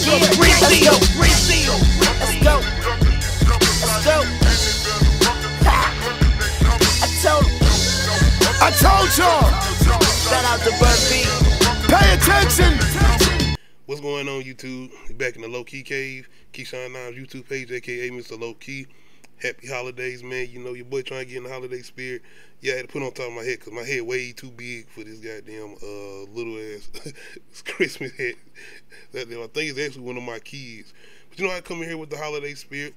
Let's go. Let's go. I told y'all. Shout out to Bud B. Pay attention. What's going on, YouTube? We're back in the Low Key Cave. Keyshawn 9's YouTube page, aka Mr. Low Key. Happy holidays, man. You know your boy trying to get in the holiday spirit. Yeah, I had to put on top of my head because my head way too big for this goddamn little ass Christmas head. I think it's actually one of my kids. But you know, I come in here with the holiday spirit.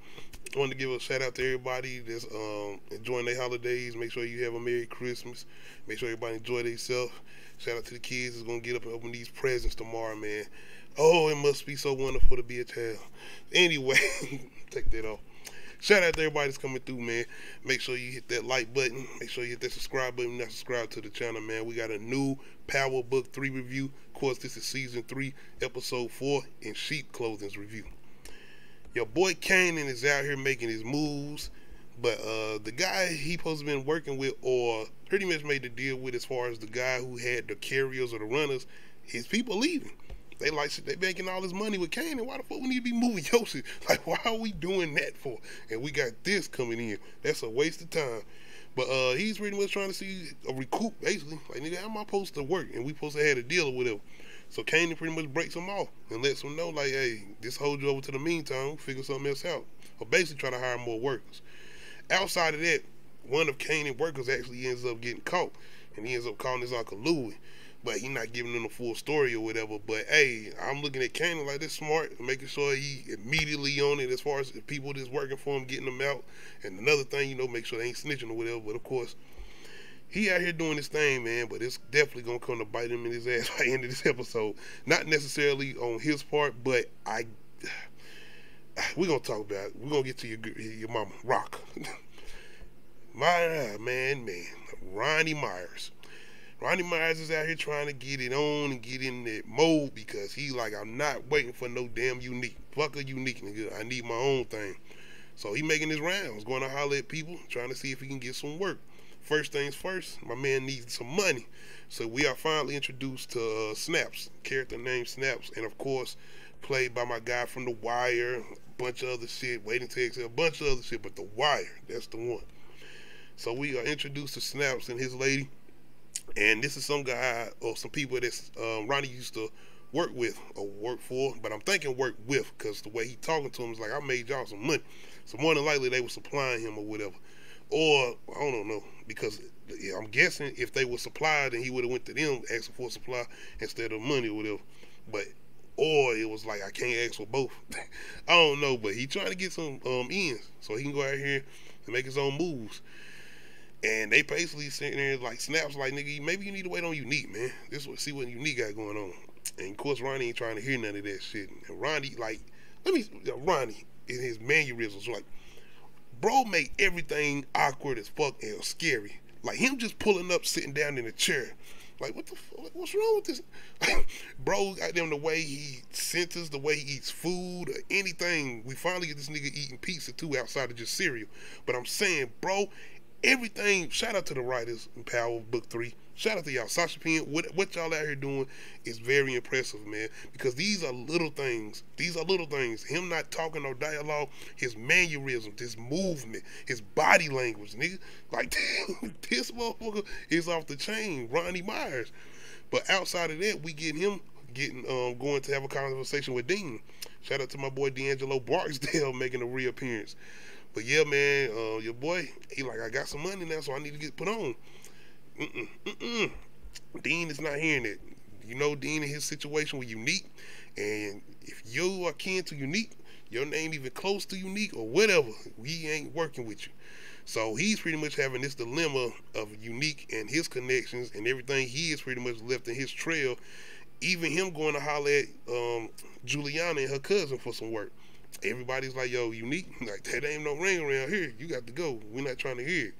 I wanted to give a shout out to everybody that's enjoying their holidays. Make sure you have a Merry Christmas. Make sure everybody enjoy themselves. Shout out to the kids that's gonna get up and open these presents tomorrow, man. Oh, it must be so wonderful to be a child. Anyway, take that off. Shout out to everybody that's coming through, man. Make sure you hit that like button. Make sure you hit that subscribe button. Not subscribe to the channel, man. We got a new Power Book 3 review. Of course, this is Season 3, Episode 4, and Sheep Clothing's review. Your boy Kanan is out here making his moves, but the guy he supposed to been working with, or pretty much made the deal with, as far as the guy who had the carriers or the runners, his people leaving. They making all this money with Kanan. Why the fuck we need to be moving Yoshi? Like, why are we doing that for? And we got this coming in. That's a waste of time. But he's pretty much trying to see a recoup, basically. Like, nigga, how am I supposed to work? And we supposed to have a deal with him. So Kanan pretty much breaks them off and lets them know, like, hey, this holds you over to the meantime. We'll figure something else out. Or basically try to hire more workers. Outside of that, one of Kanan's workers actually ends up getting caught. And he ends up calling his Uncle Louie. But he not giving them the full story or whatever. But hey, I'm looking at Kanan like this smart, making sure he immediately on it as far as the people that's working for him, getting them out. And another thing, you know, make sure they ain't snitching or whatever. But of course, he out here doing his thing, man. But it's definitely gonna come to bite him in his ass by the end of this episode. Not necessarily on his part, but we're gonna talk about it. We're gonna get to your mama, Rock. Man, Ronnie Myers. Ronnie Myers is out here trying to get it on and get in that mode because he like, I'm not waiting for no damn unique. Fuck a unique, nigga. I need my own thing. So he making his rounds, going to holler at people, trying to see if he can get some work. First things first, my man needs some money. So we are finally introduced to Snaps, character named Snaps, and of course, played by my guy from The Wire, a bunch of other shit, Waiting to Exhale, a bunch of other shit, but The Wire, that's the one. So we are introduced to Snaps and his lady. And this is some guy or some people that Ronnie used to work with or work for, but I'm thinking work with because the way he talking to him is like, I made y'all some money. So more than likely they were supplying him or whatever. Or, I don't know, because I'm guessing if they were supplied, then he would have went to them asking for a supply instead of money or whatever. But, or it was like, I can't ask for both. I don't know, but he trying to get some ends so he can go out here and make his own moves. And they basically sitting there like Snaps like, nigga, maybe you need to wait on Unique, man. See what Unique got going on. And of course Ronnie ain't trying to hear none of that shit. And Ronnie, like, Ronnie in his mannerisms, like, bro make everything awkward as fuck and scary. Like him just pulling up, sitting down in a chair. Like, what the fuck? Like, what's wrong with this? Bro, goddamn, the way he senses, the way he eats food, or anything. We finally get this nigga eating pizza too outside of just cereal. But I'm saying, bro, everything, shout out to the writers in Power Book 3. Shout out to y'all. Sasha Penn, what y'all out here doing is very impressive, man. Because these are little things. These are little things. Him not talking no dialogue, his mannerisms, his movement, his body language, nigga. Like, this motherfucker is off the chain. Ronnie Myers. But outside of that, we get him going to have a conversation with Dean. Shout out to my boy D'Angelo Barksdale making a reappearance. But yeah, man, your boy, he like, I got some money now, so I need to get put on. Dean is not hearing it. You know, Dean in his situation with Unique, and if you are kin to Unique, your name even close to Unique or whatever, we ain't working with you. So he's pretty much having this dilemma of Unique and his connections and everything he is pretty much left in his trail. Even him going to holler at Juliana and her cousin for some work. Everybody's like, yo, Unique, like, that ain't no ring around here. You got to go. We're not trying to hear it.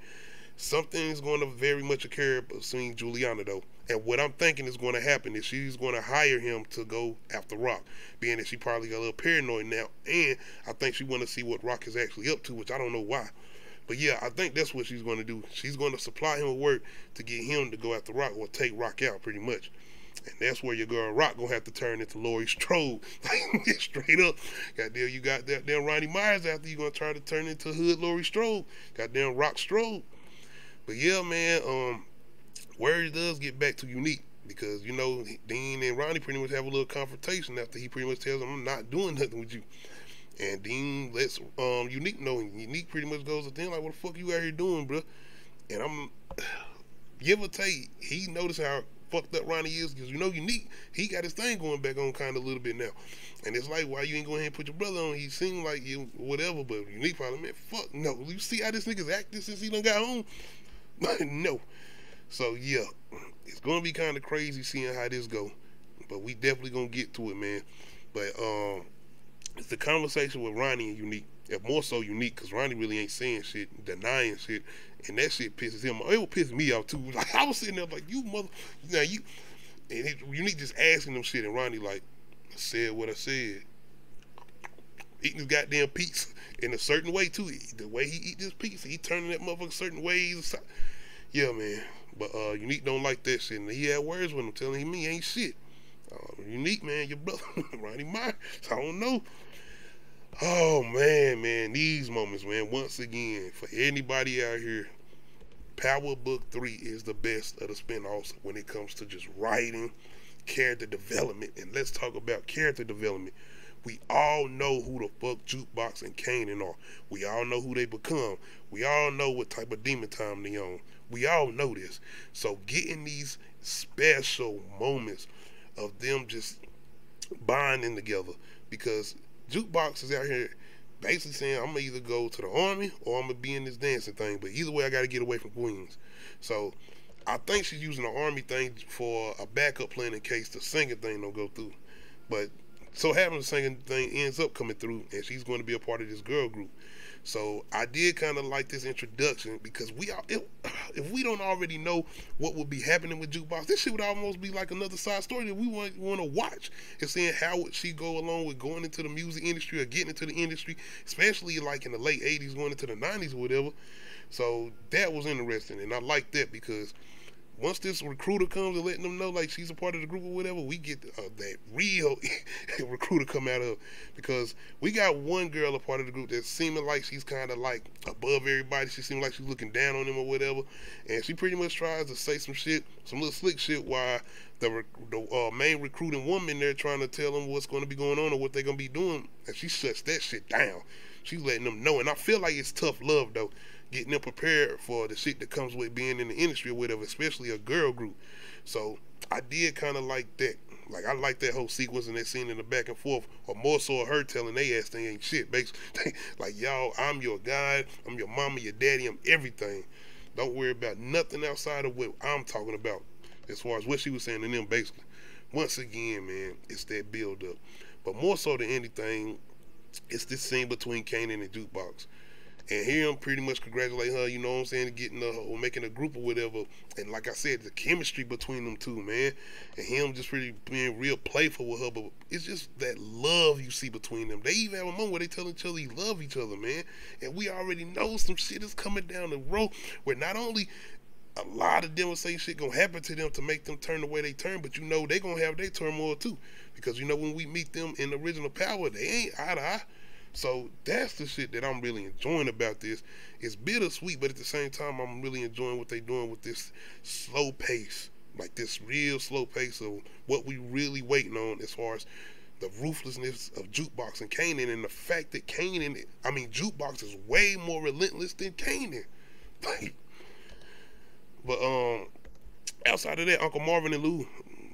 Something's going to very much occur between Juliana, though. And what I'm thinking is going to happen is she's going to hire him to go after Rock, being that she probably got a little paranoid now. And I think she want to see what Rock is actually up to, which I don't know why. But yeah, I think that's what she's going to do. She's going to supply him with work to get him to go after Rock or take Rock out, pretty much. And that's where your girl Rock gonna have to turn into Laurie Strode. Straight up. Goddamn, you got that damn Ronnie Myers after you gonna try to turn into Hood Laurie Strode. Goddamn Rock Strode. But yeah, man, word does get back to Unique. Because, you know, Dean and Ronnie pretty much have a little confrontation after he pretty much tells him, I'm not doing nothing with you. And Dean lets Unique know. And Unique pretty much goes to Dean like, what the fuck you out here doing, bro? And I'm, give or take, he noticed how fucked up Ronnie is. Because, you know, Unique, he got his thing going back on kind of a little bit now. And it's like, why you ain't go ahead and put your brother on? He seemed like you, whatever. But Unique probably, man, fuck no. You see how this nigga's acting since he done got home? No. So, yeah, it's going to be kind of crazy seeing how this go. But we definitely going to get to it, man. But it's the conversation with Ronnie and Unique. And more so Unique, because Ronnie really ain't saying shit, denying shit. And that shit pisses him off. It will piss me off, too. Like, I was sitting there like, you mother... Now, you... And Unique just asking them shit, and Ronnie like, I said what I said. Eating his goddamn pizza in a certain way, too. The way he eat this pizza, he turning that motherfucker certain ways. Yeah, man. But Unique don't like that shit. And he had words with him telling him he ain't shit. Unique, man, your brother, Ronnie Myers. I don't know. Oh, man, these moments, man, once again, for anybody out here, Power Book 3 is the best of the spinoffs when it comes to just writing, character development. And let's talk about character development. We all know who the fuck Jukebox and Kanan are. We all know who they become. We all know what type of demon time they on. We all know this. So getting these special moments of them just bonding together, because Jukebox is out here basically saying, I'm going to either go to the army or I'm going to be in this dancing thing. But either way, I got to get away from Queens. So I think she's using the army thing for a backup plan in case the singing thing don't go through. But so having the singing thing ends up coming through, and she's going to be a part of this girl group. So I did kind of like this introduction, because if we don't already know what would be happening with Jukebox, this shit would almost be like another side story that we want to watch, and seeing how would she go along with going into the music industry or getting into the industry, especially like in the late 80s, going into the 90s or whatever. So that was interesting, and I like that, because once this recruiter comes and letting them know like she's a part of the group or whatever, we get that real recruiter come out of, because we got one girl a part of the group that's seeming like she's kind of like above everybody. She seems like she's looking down on them or whatever, and she pretty much tries to say some shit, some little slick shit, while the main recruiting woman there trying to tell them what's going to be going on or what they're going to be doing, and she shuts that shit down. She's letting them know, and I feel like it's tough love though, getting them prepared for the shit that comes with being in the industry or whatever, especially a girl group. So I did kind of like that. Like, I like that whole sequence and that scene in the back and forth, or more so her telling they ass they ain't shit, basically. Like, y'all, I'm your guy, I'm your mama, your daddy, I'm everything. Don't worry about nothing outside of what I'm talking about, as far as what she was saying to them, basically. Once again, man, it's that build up. But more so than anything, it's this scene between Kanan and Jukebox. And here I'm pretty much congratulating her, you know what I'm saying, getting or making a group or whatever. And like I said, the chemistry between them two, man. And him just really being real playful with her. But it's just that love you see between them. They even have a moment where they tell each other they love each other, man. And we already know some shit is coming down the road where not only a lot of devastating shit gonna happen to them to make them turn the way they turn, but you know they gonna have their turmoil too. Because you know when we meet them in the original Power, they ain't eye to eye. So that's the shit that I'm really enjoying about this. It's bittersweet, but at the same time, I'm really enjoying what they're doing with this slow pace. Like this real slow pace of what we really waiting on, as far as the ruthlessness of Jukebox and Kanan, and the fact that Jukebox is way more relentless than Kanan. But outside of that, Uncle Marvin and Lou,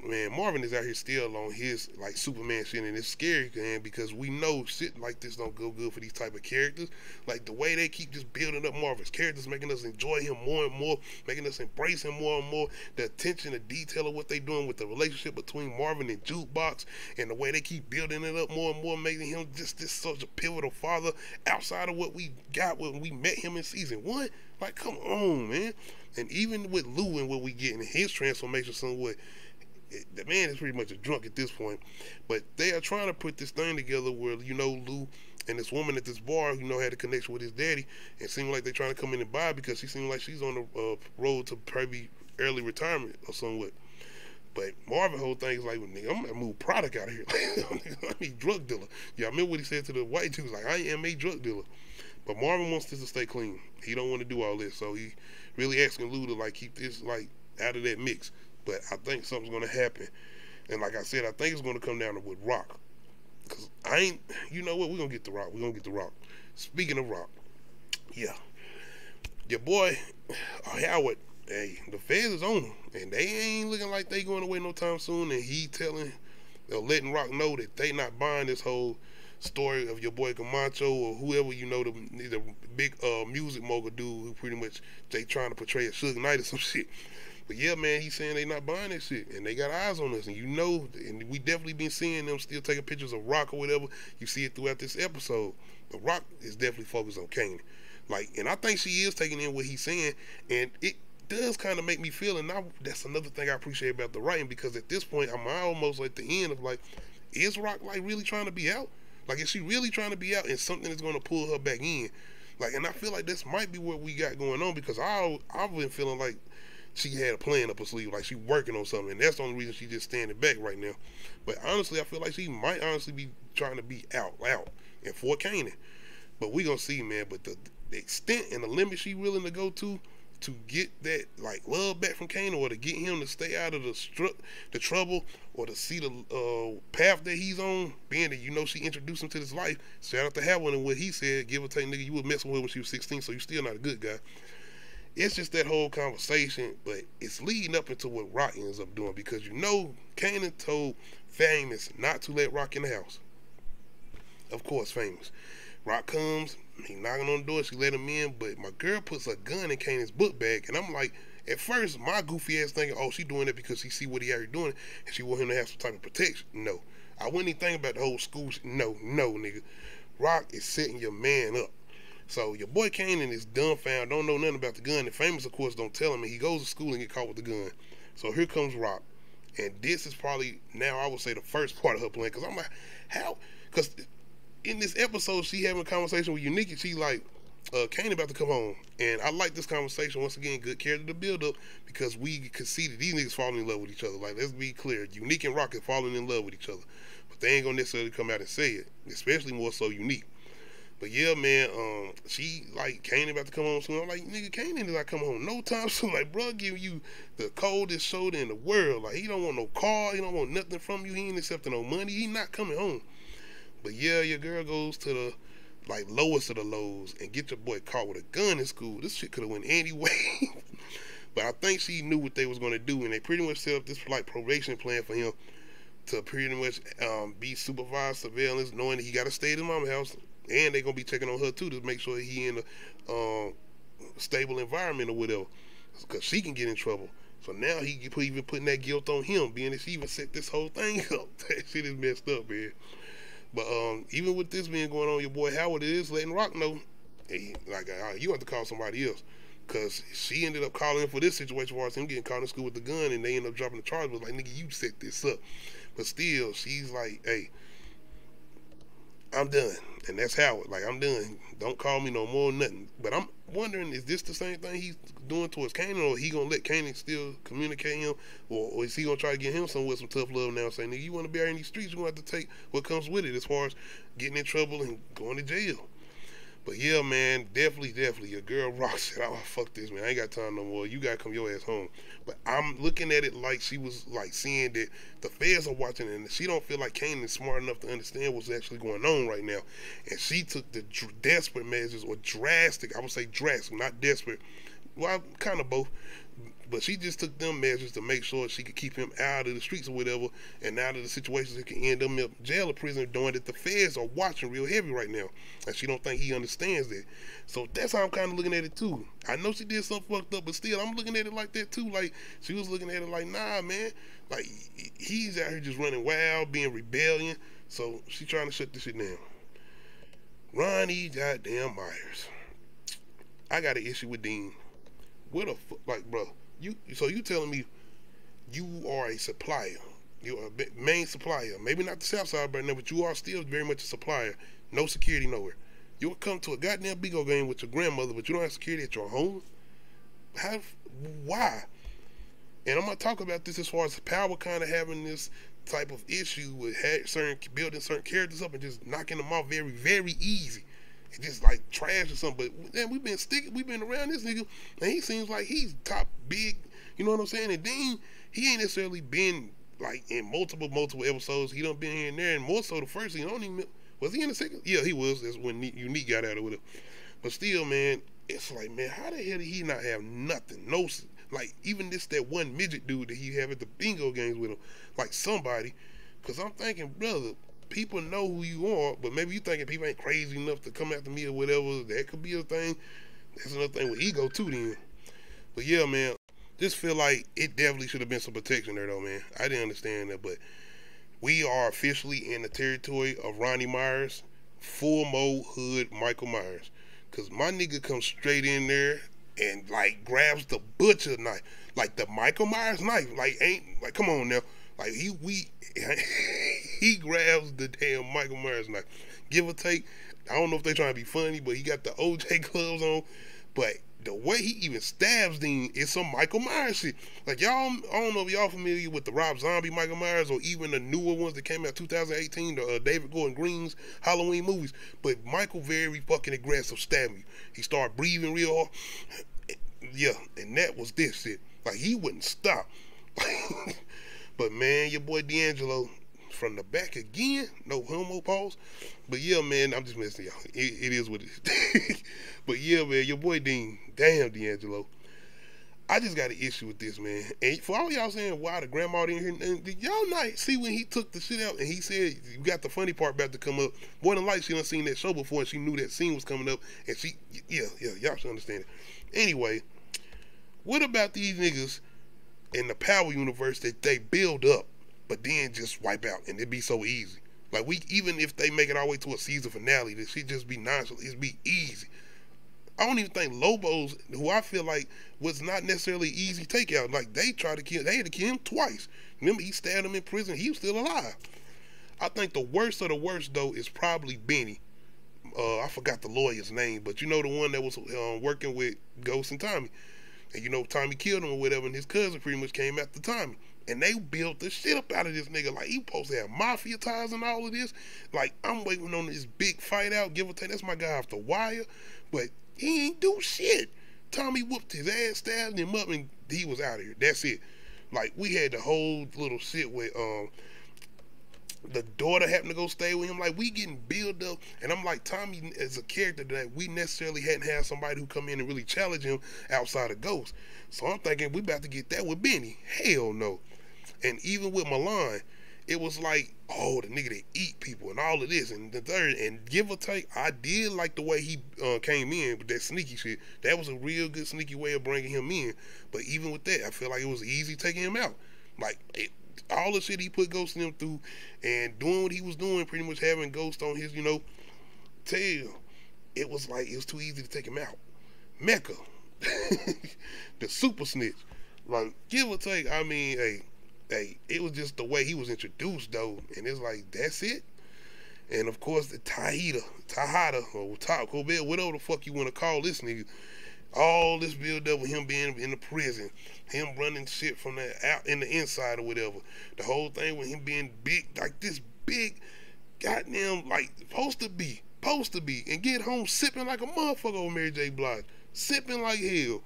man, Marvin is out here still on his like Superman shit, and it's scary, man, because we know shit like this don't go good for these type of characters. Like the way they keep just building up Marvin's characters, making us enjoy him more and more, making us embrace him more and more. The attention to detail of what they doing with the relationship between Marvin and Jukebox, and the way they keep building it up more and more, making him just this such a pivotal father outside of what we got when we met him in season 1. Like, come on, man. And even with Lou and what we get in his transformation somewhat, the man is pretty much a drunk at this point. But they are trying to put this thing together where, you know, Lou and this woman at this bar, you know, had a connection with his daddy, and seemed like they're trying to come in and buy because she seemed like she's on the road to probably early retirement or somewhat. But Marvin whole thing is like, well, nigga, I'm gonna move product out of here. I need drug dealer. Yeah, I remember what he said to the white dude, like, I am a drug dealer. But Marvin wants this to stay clean. He don't want to do all this, so he really asking Lou to like keep this like out of that mix. But I think something's gonna happen, and like I said, I think it's gonna come down to with Rock. Cause I ain't, you know what? We're gonna get the Rock. We're gonna get the Rock. Speaking of Rock, yeah, your boy Howard. Hey, the feds is on him, and they ain't looking like they going away no time soon. And he letting Rock know that they not buying this whole story of your boy Camacho or whoever, you know, the big music mogul dude who pretty much they trying to portray a Suge Knight or some shit. But yeah, man, he's saying they not buying that shit, and they got eyes on us, and you know, and we definitely been seeing them still taking pictures of Rock or whatever. You see it throughout this episode. But Rock is definitely focused on Kanan, like, and I think she is taking in what he's saying, and it does kind of make me feel, and now that's another thing I appreciate about the writing, because at this point I'm almost at the end of like, is Rock like really trying to be out? Like, is she really trying to be out, and something is going to pull her back in? Like, and I feel like this might be what we got going on, because I've been feeling like she had a plan up her sleeve, like she working on something, and that's the only reason she just standing back right now. But honestly, I feel like she might honestly be trying to be out and for Kanan. But we gonna see, man. But the extent and the limit she willing to go to get that like love back from Kanan, or to get him to stay out of the trouble, or to see the path that he's on, being that, you know, she introduced him to this life. Shout out to Howard and what he said, give or take, nigga, you was messing with her when she was 16, so you still not a good guy. It's just that whole conversation, but it's leading up into what Rock ends up doing, because you know Kanan told Famous not to let Rock in the house. Of course, Famous. Rock comes, he knocking on the door, she let him in, but my girl puts a gun in Kanan's book bag, and I'm like, at first, my goofy ass thinking, oh, she doing it because she see what he already doing, and she want him to have some type of protection. No. I wouldn't even think about the whole school shit. No, nigga. Rock is setting your man up. So your boy Kanan is dumbfounded, don't know nothing about the gun, and Famous, of course, don't tell him, and he goes to school and get caught with the gun. So here comes Rock, and this is probably, now I would say, the first part of her plan, because I'm like, how? Because in this episode, she having a conversation with Unique, and she like, Kanan about to come home, and I like this conversation. Once again, good character to build up, because we could see that these niggas falling in love with each other. Like, let's be clear, Unique and Rock are falling in love with each other, but they ain't gonna necessarily come out and say it, especially more so Unique. But yeah, man, she like, Kanan about to come home soon. I'm like, nigga, Kanan did not come home no time soon. Like, bro, giving you the coldest shoulder in the world. Like, he don't want no car, he don't want nothing from you, he ain't accepting no money, he not coming home. But yeah, your girl goes to the like lowest of the lows and get your boy caught with a gun in school. This shit could have went any way. But I think she knew what they was going to do, and they pretty much set up this like probation plan for him to pretty much be supervised surveillance, knowing that he got to stay at his mama's house, and they gonna be checking on her too to make sure he in a stable environment or whatever, because she can get in trouble. So now he even putting that guilt on him, being that she even set this whole thing up. That shit is messed up, man. But even with this being going on, your boy Howard is letting Rock know, hey, like, you have to call somebody else, because she ended up calling him for this situation, as him getting caught in school with the gun, and they end up dropping the charge. But like, nigga, you set this up. But still, she's like, hey, I'm done. And that's Howard. Like, I'm done. Don't call me no more, nothing. But I'm wondering, is this the same thing he's doing towards Kanan, or he gonna let Kanan still communicate him, or is he gonna try to get him with some tough love now, saying, nigga, you want to be out in these streets, you're gonna have to take what comes with it as far as getting in trouble and going to jail. But yeah, man, definitely, your girl Rock said, oh, fuck this, man, I ain't got time no more, you gotta come your ass home. But I'm looking at it like she was like seeing that the feds are watching, and she don't feel like Kanan is smart enough to understand what's actually going on right now. And she took the desperate measures, or drastic, I would say drastic, not desperate, well, kind of both, but she just took them measures to make sure she could keep him out of the streets or whatever, and out of the situations that can end up in jail or prison, knowing that the feds are watching real heavy right now, and she don't think he understands that. So that's how I'm kind of looking at it too. I know she did something fucked up, but still, I'm looking at it like that too. Like, she was looking at it like, nah, man, like, he's out here just running wild, being rebellion, so she trying to shut this shit down. Ronnie goddamn Myers. I got an issue with Dean. What the fuck, like, bro, so you telling me you are a supplier, you're a main supplier, maybe not the South Side right now, but you are still very much a supplier, no security nowhere. You'll come to a goddamn bingo game with your grandmother, but you don't have security at your home? Why? And I'm gonna talk about this as far as Power kind of having this type of issue with building certain characters up and just knocking them off very, very easy. And just like trash or something. But then we've been around this nigga, and he seems like he's top big, you know what I'm saying? And then he ain't necessarily been like in multiple episodes. He done been here and there, and more so the first season. I don't even, was he in the second? Yeah, he was. That's when Unique got out of with him. But still, man, it's like, man, how the hell did he not have nothing? No, like, even that one midget dude that he have at the bingo games with him, like somebody. Because I'm thinking, brother, people know who you are, but maybe you thinking people ain't crazy enough to come after me or whatever. That could be a thing. That's another thing with ego too then. But yeah, man, just feel like it definitely should have been some protection there though, man. I didn't understand that, but we are officially in the territory of Ronnie Myers, full mode hood Michael Myers. Cause my nigga comes straight in there and like grabs the butcher knife, like the Michael Myers knife. Like come on now, like he grabs the damn Michael Myers knife. Give or take, I don't know if they trying to be funny, but he got the OJ gloves on. But the way he even stabs Dean is some Michael Myers shit. Like y'all, I don't know if y'all familiar with the Rob Zombie Michael Myers or even the newer ones that came out 2018, the David Gordon Green's Halloween movies. But Michael very fucking aggressive stabbing you. He started breathing real hard. Yeah, and that was this shit. Like he wouldn't stop. But man, your boy D'Angelo from the back again. No homo pause. But yeah, man, I'm just messing y'all. It is what it is. But yeah, man, your boy Dean. Damn, D'Angelo. I just got an issue with this, man. And for all y'all saying, why the grandma in here, and did y'all not see when he took the shit out and he said, you got the funny part about to come up. More than likely, she done seen that show before and she knew that scene was coming up. And yeah, y'all should understand it. Anyway, what about these niggas in the Power universe that they build up, but then just wipe out and it be so easy? Like even if they make it all the way to a season finale, this shit just be nonchalant. It'd be easy. I don't even think Lobo's, who I feel like was not necessarily easy takeout. Like they had to kill him twice. Remember, he stabbed him in prison. He was still alive. I think the worst of the worst though is probably Benny. I forgot the lawyer's name, but you know the one that was working with Ghost and Tommy. And you know Tommy killed him or whatever, and his cousin pretty much came after Tommy. And they built the shit up out of this nigga. Like, he supposed to have mafia ties and all of this. Like, I'm waiting on this big fight out, give or take. That's my guy off the wire. But he ain't do shit. Tommy whooped his ass, stabbed him up, and he was out of here. That's it. Like, we had the whole little shit with the daughter happened to go stay with him. Like, we getting built up. And I'm like, Tommy is a character that we necessarily hadn't had somebody who come in and really challenge him outside of Ghost. So I'm thinking we about to get that with Benny. Hell no. And even with Milan, it was like, oh, the nigga that eat people and all of this and the third. And give or take, I did like the way he came in with that sneaky shit. That was a real good sneaky way of bringing him in. But even with that, I feel like it was easy taking him out. Like, all the shit he put Ghost in him through and doing what he was doing, pretty much having Ghost on his, tail, it was like it was too easy to take him out. Mecca, the super snitch. Like, give or take, I mean, hey, it was just the way he was introduced, though. And it's like, that's it? And, of course, the Tahada, or Taco Bell, whatever the fuck you want to call this nigga. All this build up with him being in the prison, him running shit from the out in the inside or whatever. The whole thing with him being big, like this big, goddamn, like, supposed to be, and get home sipping like a motherfucker on Mary J. Blige. Sipping like hell.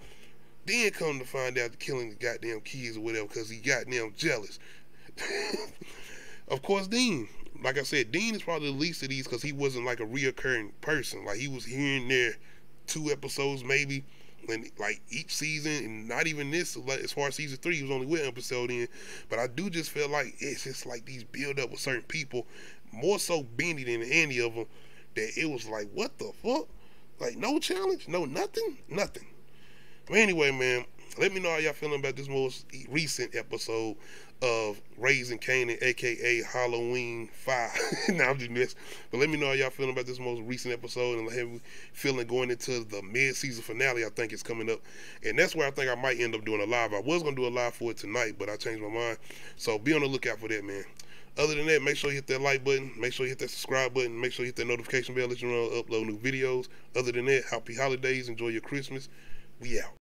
Then come to find out killing the goddamn kids or whatever because he goddamn jealous. Of course, Dean. Like I said, Dean is probably the least of these because he wasn't like a reoccurring person. Like, he was here and there, 2 episodes maybe, when like each season, and not even this, like, as far as season 3, he was only 1 episode in. But I do just feel like it's just like these build up with certain people, more so Benny than any of them, that it was like, what the fuck? Like, no challenge, no nothing. But anyway, man, let me know how y'all feeling about this most recent episode of Raising Kanan, aka Halloween 5. Nah, I'm just messing. But let me know how y'all feeling about this most recent episode and how you feeling going into the mid-season finale. I think it's coming up. And that's where I think I might end up doing a live. I was going to do a live for it tonight, but I changed my mind. So be on the lookout for that, man. Other than that, make sure you hit that like button. Make sure you hit that subscribe button. Make sure you hit that notification bell. Let you know I upload new videos. Other than that, happy holidays. Enjoy your Christmas. We out.